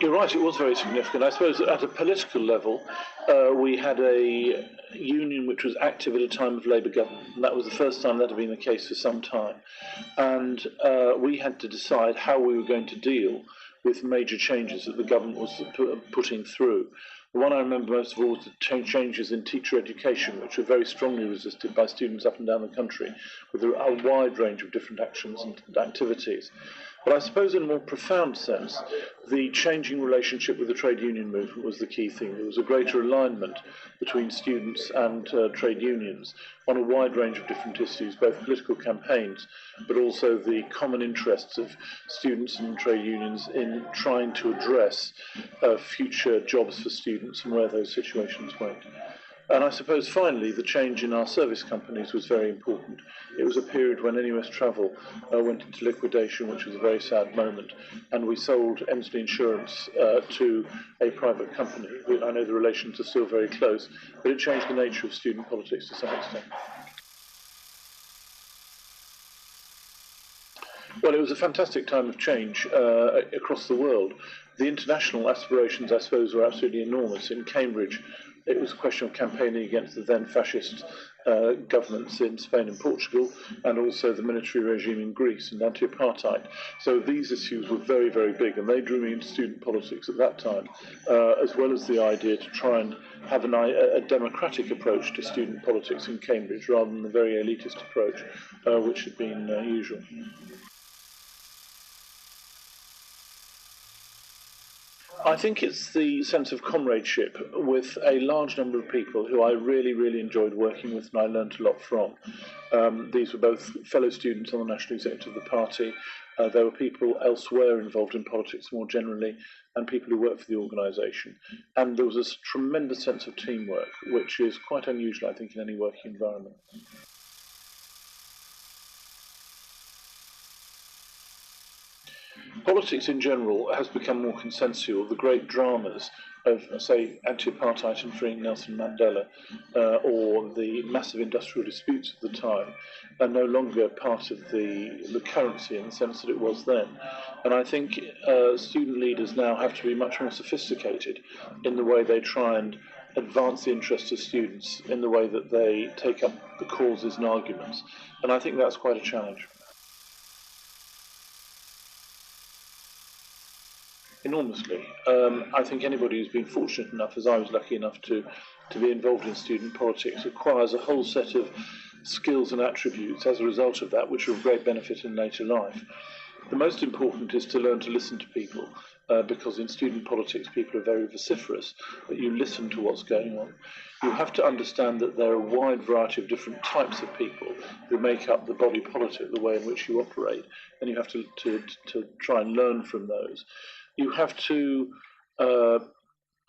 You're right, it was very significant. I suppose at a political level, we had a union which was active at a time of Labour government, and that was the first time that had been the case for some time. And we had to decide how we were going to deal with major changes that the government was putting through. The one I remember most of all was the changes in teacher education, which were very strongly resisted by students up and down the country, with a wide range of different actions and activities. But I suppose in a more profound sense, the changing relationship with the trade union movement was the key thing. There was a greater alignment between students and trade unions on a wide range of different issues, both political campaigns, but also the common interests of students and trade unions in trying to address future jobs for students and where those situations went. And I suppose finally the change in our service companies was very important. It was a period when NUS Travel went into liquidation, which was a very sad moment, and we sold Emsley Insurance to a private company. I know the relations are still very close, but it changed the nature of student politics to some extent. Well, it was a fantastic time of change across the world. The international aspirations, I suppose, were absolutely enormous. In Cambridge, it was a question of campaigning against the then fascist governments in Spain and Portugal, and also the military regime in Greece and anti-apartheid. So these issues were very, very big, and they drew me into student politics at that time, as well as the idea to try and have a democratic approach to student politics in Cambridge, rather than the very elitist approach which had been usual. I think it's the sense of comradeship with a large number of people who I really, really enjoyed working with and I learned a lot from. These were both fellow students on the National Executive of the party. There were people elsewhere involved in politics more generally, and people who worked for the organisation. And there was a tremendous sense of teamwork, which is quite unusual, I think, in any working environment. Politics in general has become more consensual. The great dramas of, say, anti-apartheid and freeing Nelson Mandela, or the massive industrial disputes of the time, are no longer part of the currency in the sense that it was then. And I think student leaders now have to be much more sophisticated in the way they try and advance the interests of students, in the way that they take up the causes and arguments. And I think that's quite a challenge. Enormously. I think anybody who's been fortunate enough, as I was lucky enough to be involved in student politics, acquires a whole set of skills and attributes as a result of that, which are of great benefit in later life. The most important is to learn to listen to people, because in student politics people are very vociferous, but you listen to what's going on. You have to understand that there are a wide variety of different types of people who make up the body politic, the way in which you operate, and you have to try and learn from those. You have to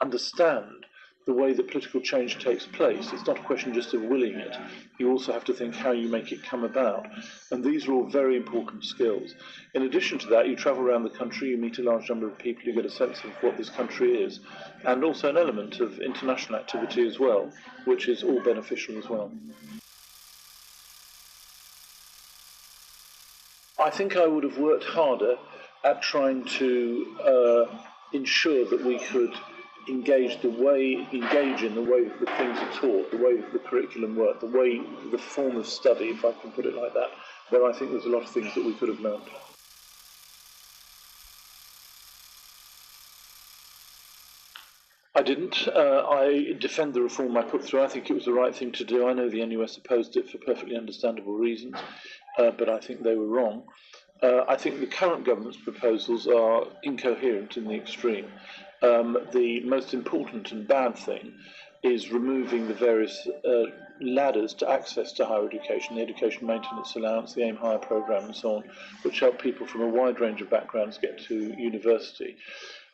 understand the way that political change takes place. It's not a question just of willing it. You also have to think how you make it come about. And these are all very important skills. In addition to that, you travel around the country, you meet a large number of people, you get a sense of what this country is, and also an element of international activity as well, which is all beneficial as well. I think I would have worked harder at trying to ensure that we could engage in the way that the things are taught, the way that the curriculum worked, the form of study, if I can put it like that, where I think there's a lot of things that we could have learned. I didn't. I defend the reform I put through. I think it was the right thing to do. I know the NUS opposed it for perfectly understandable reasons, but I think they were wrong. I think the current government's proposals are incoherent in the extreme. The most important and bad thing is removing the various ladders to access to higher education, the Education Maintenance Allowance, the Aim Higher programme and so on, which help people from a wide range of backgrounds get to university.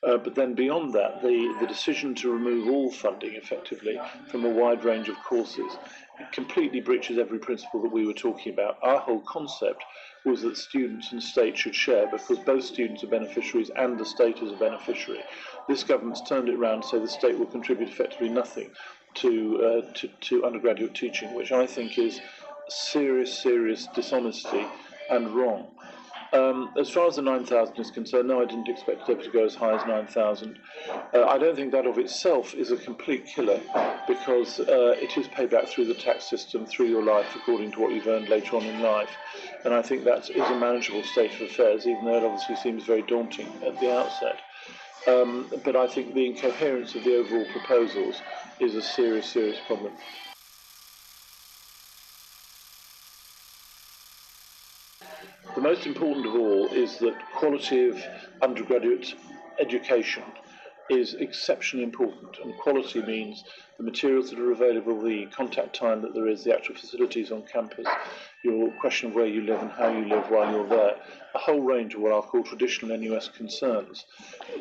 But then beyond that, the decision to remove all funding effectively from a wide range of courses completely breaches every principle that we were talking about. Our whole concept was that students and state should share, because both students are beneficiaries and the state is a beneficiary. This government's turned it around so the state will contribute effectively nothing to undergraduate teaching, which I think is serious dishonesty and wrong. As far as the 9,000 is concerned, no, I didn't expect it ever to go as high as 9,000. I don't think that of itself is a complete killer, because it is paid back through the tax system, through your life, according to what you've earned later on in life. And I think that is a manageable state of affairs, even though it obviously seems very daunting at the outset. But I think the incoherence of the overall proposals is a serious, serious problem. The most important of all is that quality of undergraduate education is exceptionally important, and quality means the materials that are available, the contact time that there is, the actual facilities on campus, your question of where you live and how you live while you're there, a whole range of what I'll call traditional NUS concerns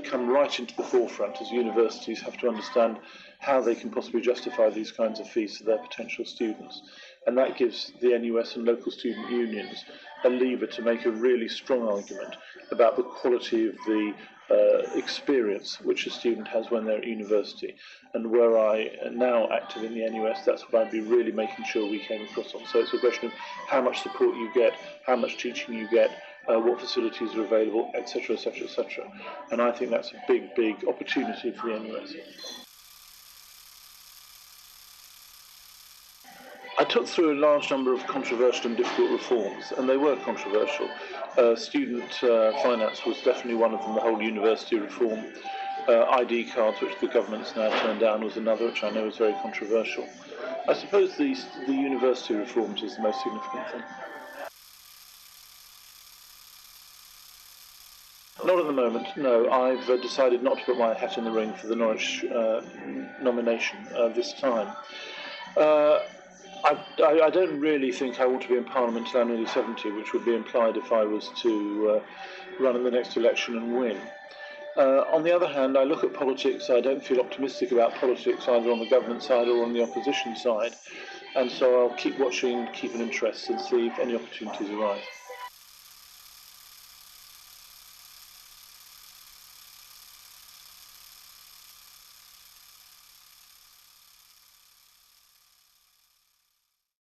come right into the forefront as universities have to understand how they can possibly justify these kinds of fees to their potential students. And that gives the NUS and local student unions a lever to make a really strong argument about the quality of the experience which a student has when they're at university. And where I am now active in the NUS, that's what I'd be really making sure we came across on. So it's a question of how much support you get, how much teaching you get, what facilities are available, etc., etc., etc. And I think that's a big, big opportunity for the NUS. I took through a large number of controversial and difficult reforms, and they were controversial. Student finance was definitely one of them, the whole university reform. ID cards, which the government's now turned down, was another, which I know is very controversial. I suppose the university reforms is the most significant thing. Not at the moment, no. I've decided not to put my hat in the ring for the Norwich nomination this time. I don't really think I want to be in Parliament until I'm nearly 70, which would be implied if I was to run in the next election and win. On the other hand, I look at politics, I don't feel optimistic about politics either on the government side or on the opposition side, and so I'll keep watching, keep an interest and see if any opportunities arise.